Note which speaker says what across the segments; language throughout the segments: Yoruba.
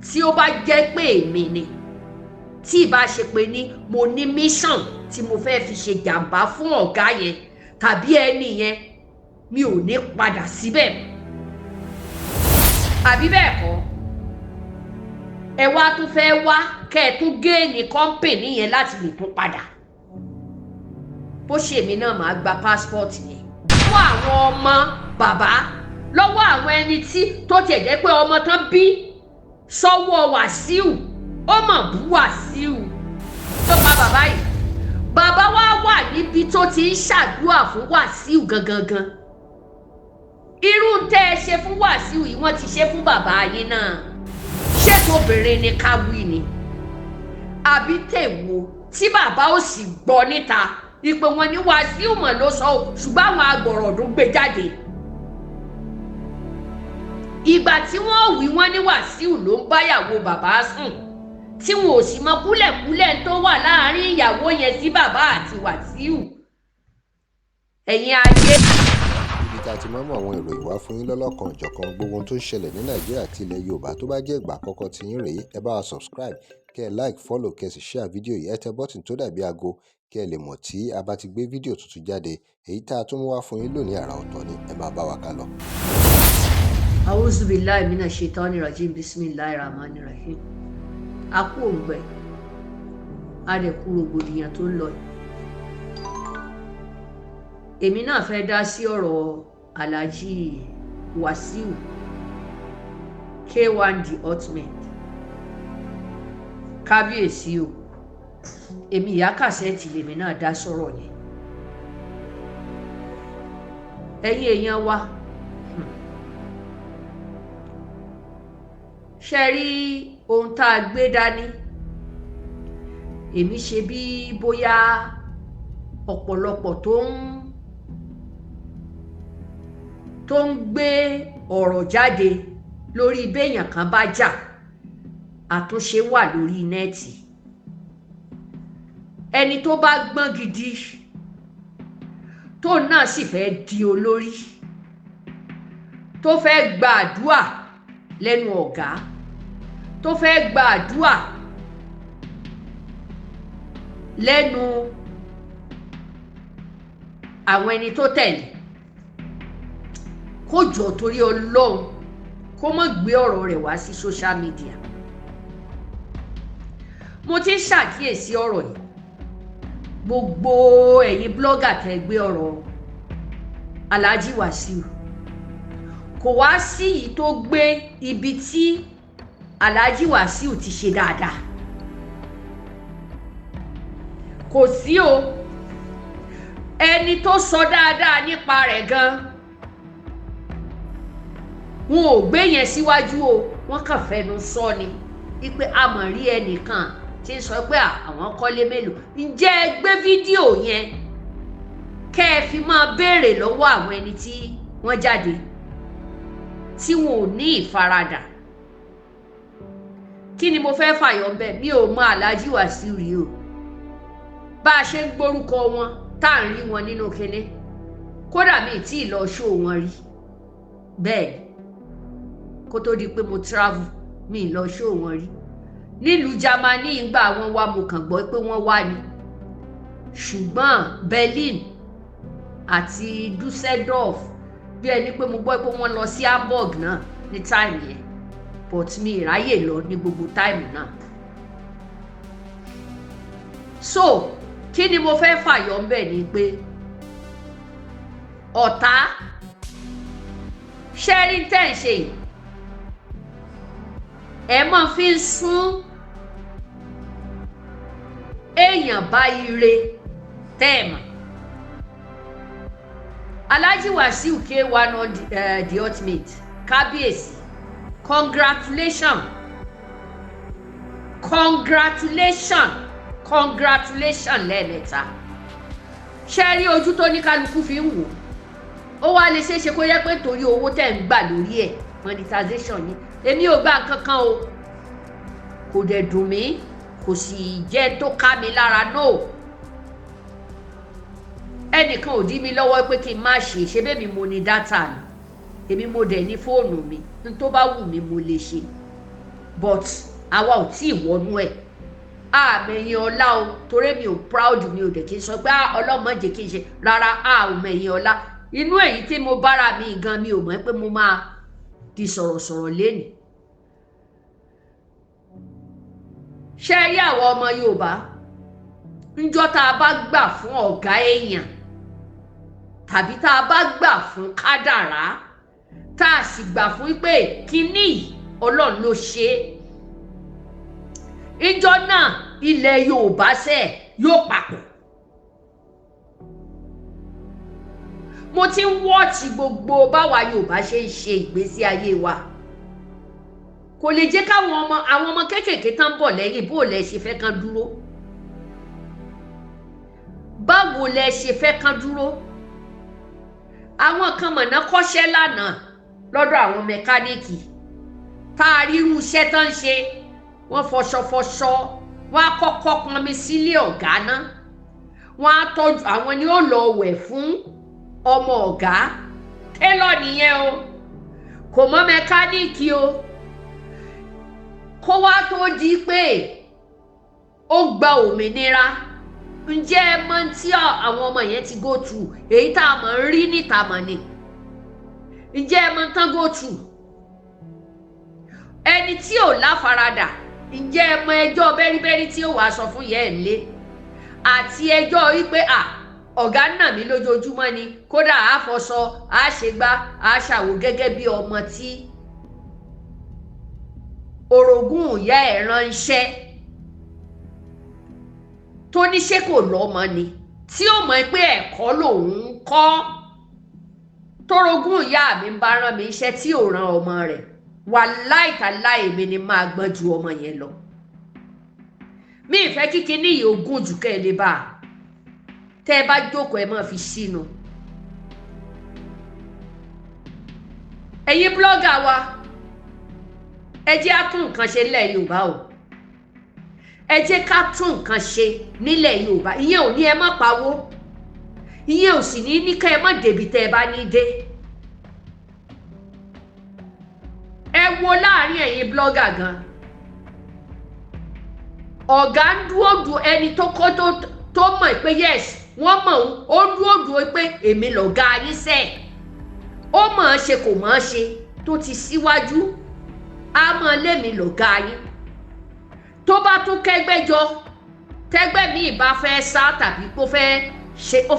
Speaker 1: tí ó bá jẹ́ pé èmi ni tí ìbá ṣe pé ní mo ní mission tí mo fẹ́ fi ṣe jàǹbá fún ọ̀gá yẹn tàbí ẹni yẹn mi ò ní padà síbẹ̀ àbí bẹ́ẹ̀ kọ́ ẹ wá tún fẹ́ wá kẹ́ ẹ tún géènì kọ́ńpìnì yẹn láti lè tún padà bó ṣe èmi náà máa gba passport yẹn lọ́wọ́ àwọn ọmọ bàbá lọ́wọ́ àwọn ẹni tí tó tiẹ̀ jẹ́ pé ọmọ tán bí sọ́wọ́ Wasiu ó mọ̀ bú Wasiu tó pa bàbá yìí bàbá wa wà níbi tó ti ń ṣàdúrà fún Wasiu gangan irú tẹ́ ẹ ṣe fún Wasiu yìí wọ́n ti ṣe fún bàbá yín náà ṣé tóbìnrin ni ká wí ni àbí tèwo tí bàbá ò sì gbọ́ níta ìpè wọn ní Wasiu mọ̀ ló sọ ṣùgbọ́n àwọn agbọ̀rọ̀dún gbé jáde ìgbà tí wọ́n wí wọ́n ní Wasiu ló ń báyàwó bàbá sùn tí wọn ò sì mọ kúlẹ̀kúlẹ̀ tó wà láàrin ìyàwó yẹn sí bàbá àti Wasiu ẹ̀yin ayé.
Speaker 2: ibi tá a ti máa mú àwọn ìròyìn wá fún yín lọ́lọ́kan ìjọ̀kan gbogbo ohun tó ń ṣẹlẹ̀ ní Nàìjíríà àti ilẹ̀ Yorùbá tó bá jẹ́ ìgbà àkọ́kọ́ tí yín rèé ẹ bá wa subscribe kẹ́ ẹ like follow kẹ́ ẹ sì share fídíò yìí ẹ tẹ bọ́tìn tó dàbí aago kẹ́ ẹ lè mọ̀ tí a bá ti gbé fídíò tuntun jáde èyí tá a tún mú wá fún yín lónìí àrà ọ̀tọ̀ ni ẹ máa bá wa ká lọ.
Speaker 1: A'udhu billahi minash shaitani rajim bismillahir rahmanir rahim a kú òǹgbẹ a dẹ̀ kú rògbòdìyàn tó ń lọ èmi náà fẹ́ dá sí ọ̀rọ̀ Alhaji Wasiu K1 the ultimate kábíyèsí o èmi Iya Cassette lèmi náà dá sọ̀rọ̀ yẹn ẹ̀yin èèyàn wa ṣe rí ohun tá a gbé dání èmi ṣe bí bóyá ọ̀pọ̀lọpọ̀ tó ń gbé ọ̀rọ̀ jáde lórí béèyàn kan bá jà àtúnṣe wà lórí nẹ́ẹ̀tì ẹni tó bá gbọ́n gidi tó náà sì fẹ́ di olórí tó fẹ́ gba àdúà lẹ́nu ọ̀gá tó fẹ́ gba àdúà lẹ́nu àwọn ẹni tó tẹ̀lé kó jọ torí Ọlọ́run kó má gbé ọ̀rọ̀ rẹ̀ wá sí social media mo ti ń ṣàkíyèsí ọ̀rọ̀ yìí gbogbo ẹ̀yin blogger tẹ́ gbé ọ̀rọ̀ Alhaji Wasiu kò wá sí yìí tó gbé ibi tí Alhaji Wasiu ti ṣe dáadáa kò sí o ẹni tó sọ dáadáa nípa rẹ̀ gan wọn ò gbé yẹn síwájú o wọn kàn fẹnu sọ ni wípé a mọ̀ rí ẹnìkan tí ń sọ pé àwọn kọ́lé mélòó ǹjẹ́ ẹ gbé fídíò yẹn kẹ́ ẹ fi máa béèrè lọ́wọ́ àwọn ẹni tí wọ́n jáde tí wọn ò ní ìfaradà kí ni mo fẹ́ fàyọ bẹ́ẹ̀ mi ò mọ Alhaji Wasiu rí o bá a ṣe ń gbórúkọ wọn tá à ń rí wọn nínú kinní kódà mi tí ì lọ ṣó wọn rí bẹ́ẹ̀ kó tó di pé mo travel mi ì lọ ṣó wọn rí nílùú Germany ìgbà wọn wá mo kàn gbọ́ pé wọ́n wá ni ṣùgbọ́n Berlin àti Dusseldorf bí ẹni pé mo gbọ́ pé wọ́n lọ sí Hamburg náà ní táìmù yẹn but mi ìráyè lọ ní gbogbo táìmù náà so kí ni mo fẹ́ fàyọ ńbẹ̀ ni pé ọ̀tá ṣẹ́rí tẹ́ ń ṣe yìí ẹ máa fi ń sún èèyàn bá ire tẹ́ẹ̀mà Alhaji Wasiu K1 the ultimate kábíyèsí congratulation lẹ́ẹ̀mẹ́ta ṣe rí ojú tó ní kálukú fi ń wò ó wá lè ṣeéṣe kó yẹ pé torí owó tẹ̀ ń gbà lórí ẹ̀ monetization ni èmi ò gbà kankan o kò dẹ̀ dùn mí kò sì jẹ́ tó ká mi lára náà ẹnìkan ò dí mi lọ́wọ́ pé kí n má ṣe bẹ́ẹ̀ mo ní dátà mi èmi mo dẹ̀ ní fóònù mi n tó bá wù mí mo lè ṣe but àwa ò tí ì wọnú ẹ̀ àmẹ̀yìn ọlá o torí mi ò proud mi ò dẹ̀ kí n sọ pé ọlọ́mọ jẹ́ kí n ṣe rárá àmẹ̀yìn ọlá inú èyí tí mo bára mi gan mi ò mọ̀ pé mo máa di sọ̀rọ̀sọ̀rọ̀ lénìí. ṣé rí àwọn ọmọ Yorùbá ńjọ́ tá a bá gbà fún ọ̀gá èèyàn tàbí tá a bá gbà fún kádàrá tá a sì gbà fún pé kínní Ọlọ́run ló ṣe é ìjọ náà ilẹ̀ Yorùbá yóò papọ̀. mo ti ń wọ́ọ̀tì gbogbo báwa Yorùbá ṣe ń ṣe ìgbésí ayé wa kò lè jẹ́ káwọn ọmọ kéékèèké tán bọ̀ lẹ́yìn bó lẹ ṣe fẹ́ kán dúró báwo lẹ ṣe fẹ́ kán dúró. àwọn kan mọ̀nà kọ́ṣẹ́ lánàá lọ́dọ̀ àwọn mẹkáníìkì tá a rí irú iṣẹ́ tán ń ṣe wọ́n fọṣọ wọ́n á kọ́kọ́ pọnmi sílé ọ̀gá náà wọ́n á tọ́jú àwọn ni ó lọ wẹ̀ fún ọmọ ọ̀gá télọ̀ nìyẹn o kò mọ̀ mẹkáníìkì o kó wá tó di pé ó gba òmìnira ǹjẹ́ ẹ mọ̀ tí àwọn ọmọ yẹn ti go through èyí tá a mọ̀ ń rí níta mọ̀ ni ǹjẹ́ ẹ mọ̀ tán go through ẹni tí ò láfaradà ǹjẹ́ ẹ mọ̀ ẹjọ́ bẹ́rìbẹ́rì tí ó wàá sọ fún yẹn ń lé àti ẹjọ́ wípé ọ̀gá nà mí lójoojúmọ́ ni kódà àfọṣọ àṣegbá àṣàwò gẹ́gẹ́ bí ọmọ tí orogún ìyá ẹ̀ ránṣẹ́ tó ní ṣé kò lọ́mọ ni tí ó mọ̀ pé ẹ̀kọ́ lòun ń kọ́ tórogún ìyá mi ń bá rán mi iṣẹ́ tí ò rán ọmọ rẹ̀ wàláì tàláì mi ni máa gbọ́n ju ọmọ yẹn lọ. mi ìfẹ́ kíkí ní ìyè ogún jù kẹ́ ẹ lè bá a tẹ́ ẹ bá jókòó ẹ máa fi sínú. ẹ̀yin blọ́gà wa ẹ jẹ́ á tún nǹkan ṣe nílẹ̀ Yorùbá o ẹ jẹ́ ká tún nǹkan ṣe nílẹ̀ Yorùbá ìyẹn ò ní ẹ má pawó ìyẹn ò sì ní ká ẹ má débi tẹ́ ẹ bá ní dé. ẹ wo láàrin ẹ̀yin blọ́gà gan ọ̀gá ń dúró ẹni tó kọ́ tó mọ̀ pé yes wọ́n mọ̀ ó dúró pé èmi lọ̀gá yín sẹ́ẹ̀ ó mọ̀ ọ́n ṣe kò mọ̀ ọ́n ṣe tó ti síwájú á mọ̀ lémi lọ̀gá yín tó bá tún kẹ́gbẹ́ jọ tẹ́gbẹ́ mi ìbá fẹ́ sá tàbí kó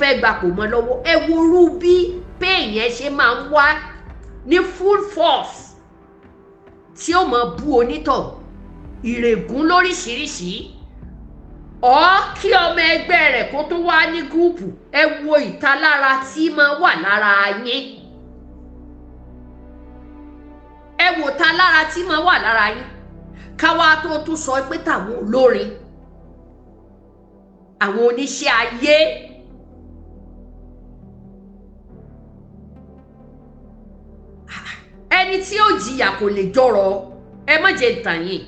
Speaker 1: fẹ́ gbapò mọ́ lọ́wọ́ ẹ worú bí pain yẹn ṣe máa ń wá ní full force tí ó mọ̀ bú onítọ̀ ìrègùn lóríṣiríṣi kí ọmọ ẹgbẹ́ rẹ̀ kó tó wá ní gúùpù ẹ wo ìtalára tí máa wà lára yín ẹ wo ìtalára tí máa wà lára yín káwá tó tún sọ pé tàwọn olórin àwọn oníṣẹ́ ayé ẹni tí ó jìyà kò lè jọrọ ẹ má jẹ́ tàn yín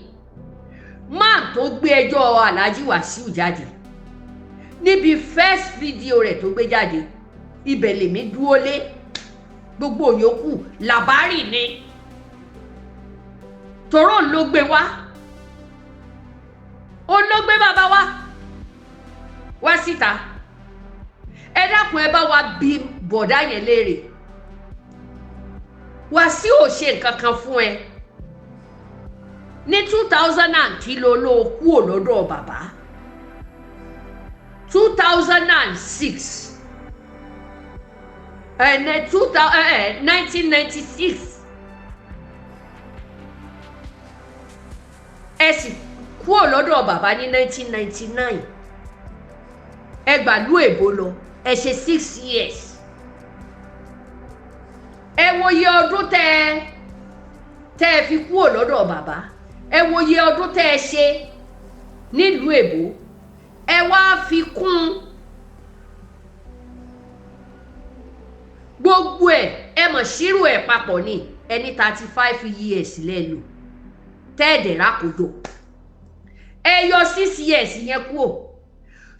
Speaker 1: máà tó gbé ẹjọ́ Alhaji Wasiu jáde níbi first video rẹ̀ tó gbé jáde ibẹ̀ lèmi dúró lé gbogbo yòókù làbárì ni tòró ló gbé wá ó ló gbé bàbá wá síta ẹ dákun ẹ bá wa bí bọ̀dá yẹn léèrè Wasiu ò ṣe nǹkan kan fún ẹ ní 2000 kìló ló kúrò lọ́dọ̀ bàbá 2006 1996 ẹ sì kúrò lọ́dọ̀ bàbá ní 1999 ẹ gbàlú èbó lọ ẹ ṣe 6 years ẹ wo iye ọdún tẹ́ ẹ fi kúrò lọ́dọ̀ bàbá ẹ wo iye ọdún tẹ́ ẹ ṣe nílùú èbó ẹ wá fi kún gbogbo ẹ mọ̀ ṣírò ẹ̀ papọ̀ ní ẹni 35 years lẹ́nu tẹ́ẹ̀dẹ̀ rákòjò ẹ yọ 6 years yẹn kúrò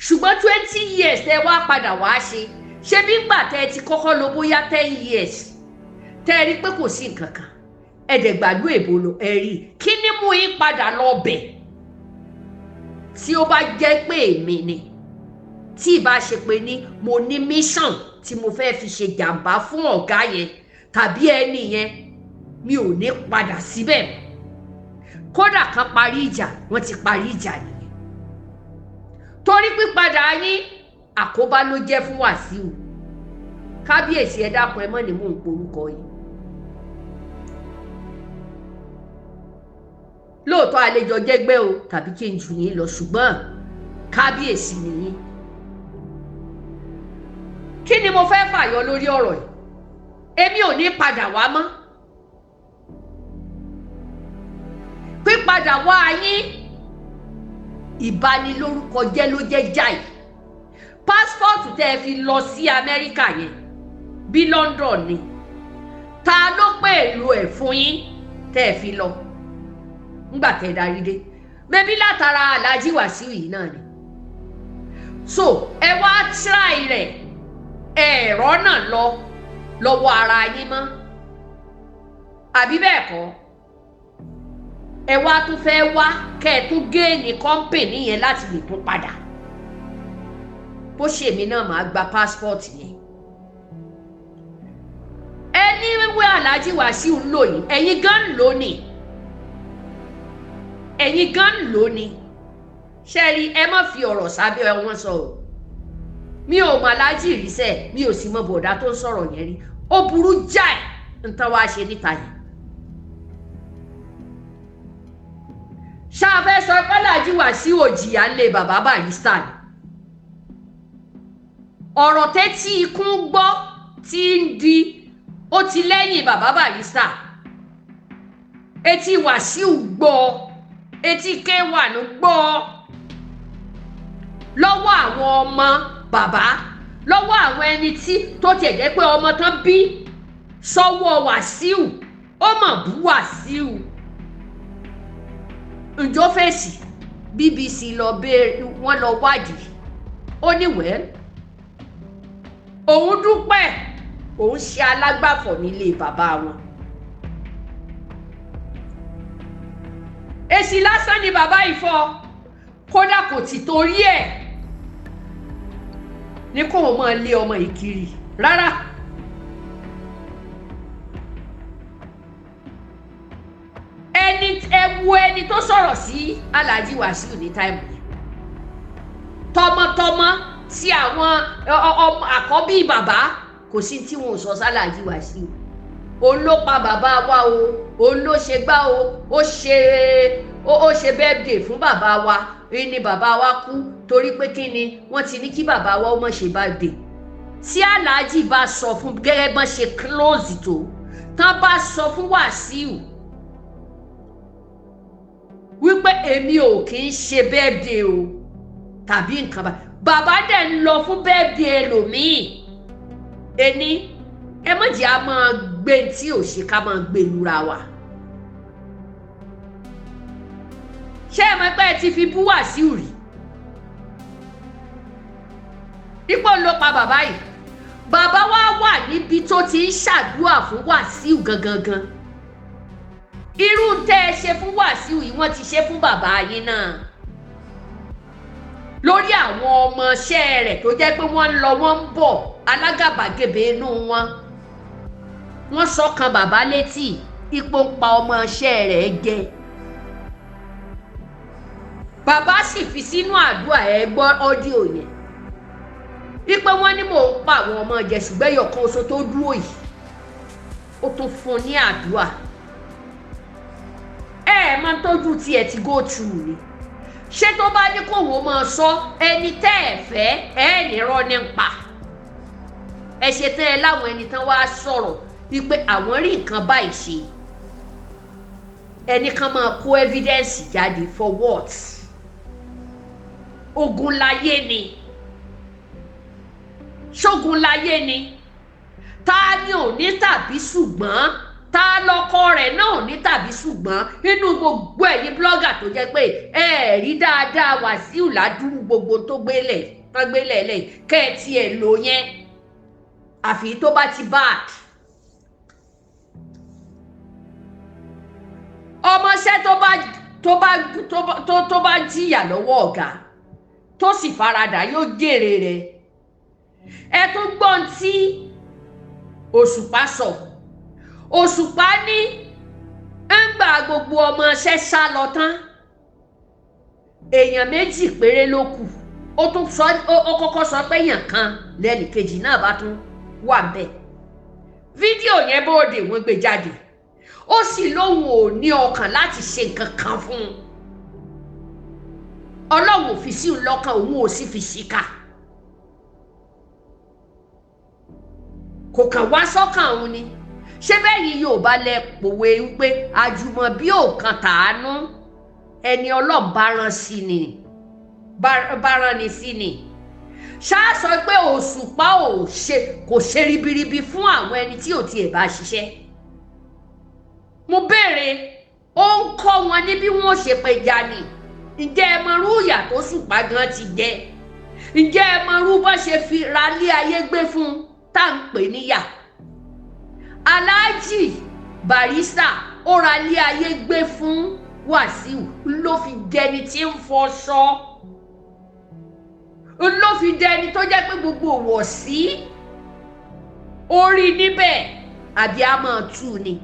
Speaker 1: ṣùgbọ́n 20 years tẹ́ wá padà wá ṣe bí gbà tẹ́ ti kọ́kọ́ lọ bóyá 10 years tẹ́ rí pé kò sí nǹkan kan ẹ̀dẹ̀ gbàgbé èbó lọ ẹ̀rí kí ni mú yín padà lọ bẹ̀ tí ó bá jẹ́ pé èmi ni tí ìbá ṣe pé ní mo ní mission tí mo fẹ́ fi ṣe jàǹbá fún ọ̀gá yẹn tàbí ẹni yẹn mi ò ní padà síbẹ̀ kódà kan parí ìjà wọ́n ti parí ìjà nìyẹn torí pípadà yín àkóbá ló jẹ́ fún Wasiu kábíyèsí ẹ dákun ẹ mọ̀ ní mò ń porúkọ yìí lóòótọ́ àlejò jẹ́gbẹ́ o tàbí kí n jù yín lọ ṣùgbọ́n kábíyèsí nìyí kí ni mo fẹ́ fàyọ lórí ọ̀rọ̀ yìí èmi ò ní padà wá mọ́ pípadà wá yín ìbanilórúkọ jẹ́ ló jẹ́ jáì pásítọ̀tù tẹ́ ẹ fi lọ sí Amẹ́ríkà yẹn bí London ni ta ló pè èlò ẹ̀ fún yín tẹ́ ẹ fi lọ ńgbà tẹ́ ẹ darí dé bẹ́bí látara Alhaji Wasiu yìí náà ni so ẹ wá tíráì rẹ̀ ẹ̀rọ náà lọ́wọ́ ara yín mọ́ àbí bẹ́ẹ̀ kọ́ ẹ wá tún fẹ́ wá kẹ́ ẹ tún géènì kọ́ńpìnì yẹn láti lè tún padà bó ṣe èmi náà máa gba pásítọ̀tì yẹn ẹni wíwé Alhaji Wasiu ń lò yìí ẹ̀yin gan ń lò ní ẹ̀yin gan ń lò ní ṣẹ́ẹ̀rí ẹ má fi ọ̀rọ̀ sábẹ́ wọn sọ o mi ò mọ Alhaji ìrísẹ́ mi ò sì mọ bọ̀dá tó ń sọ̀rọ̀ yẹn rí ó burú jáì ń tán wá ṣe níta yìí ṣáfẹ́ sọ pé Alhaji Wasiu òjìyà ń lé bàbá Barrister ni ọ̀rọ̀ tẹ́tí ikún gbọ́ tí ń di ó ti lẹ́yìn bàbá Barrister etí Wasiu gbọ́ etí K1 gbọ́ lọ́wọ́ àwọn ọmọ bàbá lọ́wọ́ àwọn ẹni tí tó tiẹ̀ jẹ́ pé ọmọ tán bí sọ́wọ́ Wasiu ó mọ̀ bú Wasiu ǹjọ́ fèsì BBC lọ béèrè wọ́n lọ wádìí ó ní wẹ́ẹ́ òun dúpẹ́ òun ṣe alágbàfọ̀ nílé bàbá wọn èsì lásán ni bàbá yìí fọ kódà kò ti torí ẹ̀ ní kó o máa lé ọmọ yìí kiri rárá ẹni tó sọ̀rọ̀ sí Alhaji Wasiu ní táìmù yìí tọmọtọmọ tí àwọn àkọ́bí bàbá kò sí tí wọn ò sọ sí Alhaji Wasiu òun ló pa bàbá wa o òun ló ṣe gbá o ó ṣe birthday fún bàbá wa ní bàbá wa kú torí pé kí ni wọ́n ti ní kí bàbá wa ó má ṣe birthday tí Alhaji bá sọ fún gẹ́gẹ́ bọ́n ṣe close tó tán bá sọ fún Wasiu wípé èmi ò kì í ṣe birthday o tàbí nǹkan bàbá dẹ̀ ń lọ fún birthday ẹlòmíì ẹni ẹ má jẹ́ a máa gbé tí ò ṣe ká máa gbé lura wa ṣé ẹ mọ̀ pé ẹ ti fi bú Wasiu rí dípò ló pa bàbá yìí bàbá wa wà níbi tó ti ń ṣàdúrà fún Wasiu gangan irú tẹ́ ẹ ṣe fún Wasiu yìí wọ́n ti ṣe fún bàbá yín náà lórí àwọn ọmọọṣẹ́ rẹ̀ tó jẹ́ pé wọ́n ń lọ wọ́n ń bọ̀ alágàbàgebè inú wọ́n sọ̀kan bàbá létí ipò ń pa ọmọọṣẹ́ rẹ̀ jẹ bàbá sì fi sínú àdúrà ẹ gbọ́ ọ́díò yẹn wípé wọ́n ní mò ń pa àwọn ọmọ jẹ ṣùgbọ́n ẹyọkan oṣù tó dúró yìí ó tún fún ní àdúrà máa ń tọ́jú tiẹ̀ ti go through ni ṣé tó bá ní kó wọ́n máa sọ ẹni tẹ́ ẹ fẹ́ ẹ nírọ́ ní pa ẹ ṣe tẹ́ ẹ láwọn ẹni tán wá sọ̀rọ̀ wípé àwọn rí nǹkan báyìí ṣe ẹni kan máa kó evidence jáde for what ogun láyé ni ṣógun láyé ni ta ni ò ní tàbí ṣùgbọ́n ta lọkọ rẹ̀ náà ní tàbí ṣùgbọ́n nínú gbogbo ẹ̀yin blogger tó jẹ́ pé ẹ rí dáadáa Wasiu ládùúgbò gbogbo tó gbélé lẹ́yìn kẹ́ ẹ tiẹ̀ lò yẹn àfi tó bá ti bad ọmọọṣẹ́ tó bá jìyà lọ́wọ́ ọ̀gá tó sì faradà yóò jèrè rẹ̀. ẹ tún gbọ́n tí Òṣùpá sọ. Òṣùpá ní ńgbà gbogbo ọmọọṣẹ́ sá lọ tán èèyàn méjì péré ló kù. ó kọ́kọ́ sọ pé èèyàn kan lẹ́nìkejì náà bá tún wà bẹ́ẹ̀. fídíò yẹn bóde wọ́n gbé jáde. ó sì lóun ò ní ọkàn láti ṣe nǹkan kan fún un. Ọlọ́run ò fi sí òun lọ́kàn, òun ò sì fi ṣìkà. kò kàn wá sọ́kàn òun ni. ṣé bẹ́ẹ̀ yìí Yorùbá lẹ pòwe wípé àjùmọ̀bí ò kan tàánú, ẹni Ọlọ́run bá rán ni sí ni. ṣáà sọ pé Òṣùpá kò ṣe ribiribi fún àwọn ẹni tí ò tiẹ̀ bá ṣiṣẹ́. mo béèrè, ó ń kọ́ wọn ní bí wọ́n ṣe pẹja ni. ǹjẹ́ ẹ mọrú ìyà tó Òṣùpá gan ti jẹ? ǹjẹ́ ẹ mọrú bó ṣe fi ralé ayé gbé fún tá à ń pè níyà? Aláàjì Barrister ó ralé ayé gbé fún Wasiu ló fi dẹni tí ń fọṣọ, ló fi dẹni tó jẹ́ pé gbogbo wọ̀ sí orí níbẹ̀ àbí a máa tú ni.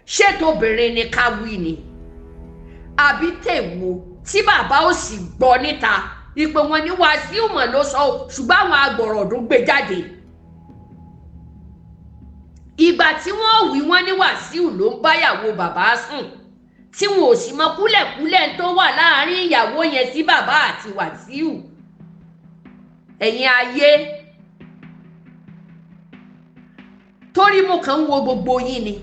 Speaker 1: ṣé tóbìnrin ni ká wí ni àbí tèwo tí bàbá ò sì gbọ́ níta ìpè wọn ní Wasiu mọ̀ ló sọ ṣùgbọ́n àwọn agbọ̀rọ̀dún gbé jáde. ìgbà tí wọ́n wí wọ́n ní Wasiu ló ń báyàwó bàbá sùn tí wọn ò sì mọ kúlẹ̀kúlẹ̀ tó wà láàrin ìyàwó yẹn sí bàbá àti Wasiu. ẹ̀yin ayé, torí mo kàn ń wo gbogbo yín ni.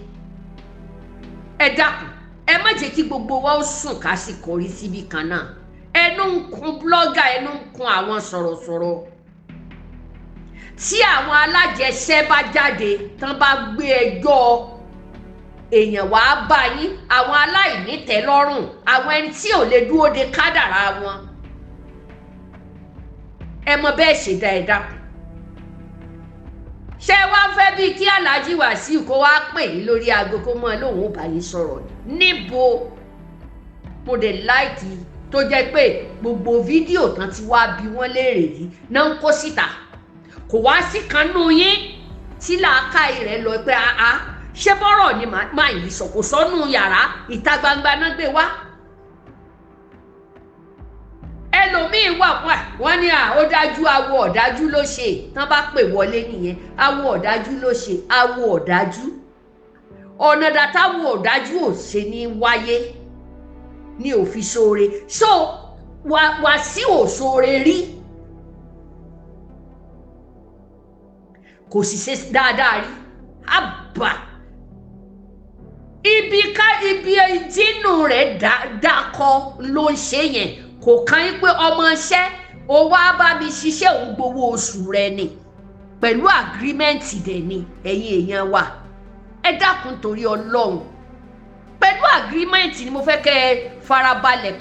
Speaker 1: ẹ dákun, ẹ má jẹ́ kí gbogbo wa ó sùn ká sì kọrí síbi kan náà. ẹnu ń kun blọ́gà, ẹnu ń kun àwọn sọ̀rọ̀sọ̀rọ̀. tí àwọn alájẹṣẹ́ bá jáde tán bá gbé ẹjọ́ èèyàn wàá bá yín, àwọn aláìnítẹ́lọ́rùn, àwọn ẹni tí ò lè dúró de kádàrá wọn, ẹ mọ bẹ́ẹ̀ ṣe dá ẹ dákun. ṣé wàá fẹ́ bíi kí Alhaji Wasiu kó wá pè yín lórí aago kó mọ́ ẹ lóun ò bá yín sọ̀rọ̀ níbo? mo dẹ̀ láìkì tó jẹ́ pé gbogbo fídíò tán ti wá bí wọ́n léèrè yìí náà ń kó síta. kò wá sí kan nù yín tí làákàyè rẹ̀ lọ pé ṣé bọ́rọ̀ ni máa yìí sọ, kò sọ́nù yàrá, ìta gbangba náà gbé wá. ẹlòmíín wà wọ́n ní ó dájú awọ ọ̀dájú ló ṣe, tán bá pè wọlé nìyẹn, awọ ọ̀dájú ló ṣe. awọ ọ̀dájú, ọ̀nà dàtàwọ ọ̀dájú ò ṣe ní wáyé ní òfin ṣoore. so Wasiu ò ṣoore rí, kò sì ṣe dáadáa rí. àbà ibi ìdínú rẹ̀ dákọ ló ń ṣe yẹn. kò kàn yín pé ọmọọṣẹ́ ó wá bá mi ṣiṣẹ́, òun gbowó oṣù rẹ̀ ni pẹ̀lú àgírímẹ́ǹtì dẹ̀ ni. ẹ̀yin èèyàn wa, ẹ dákun torí Ọlọ́run, pẹ̀lú àgírímẹ́ǹtì ni mo fẹ́ kẹ́ ẹ farabalẹ̀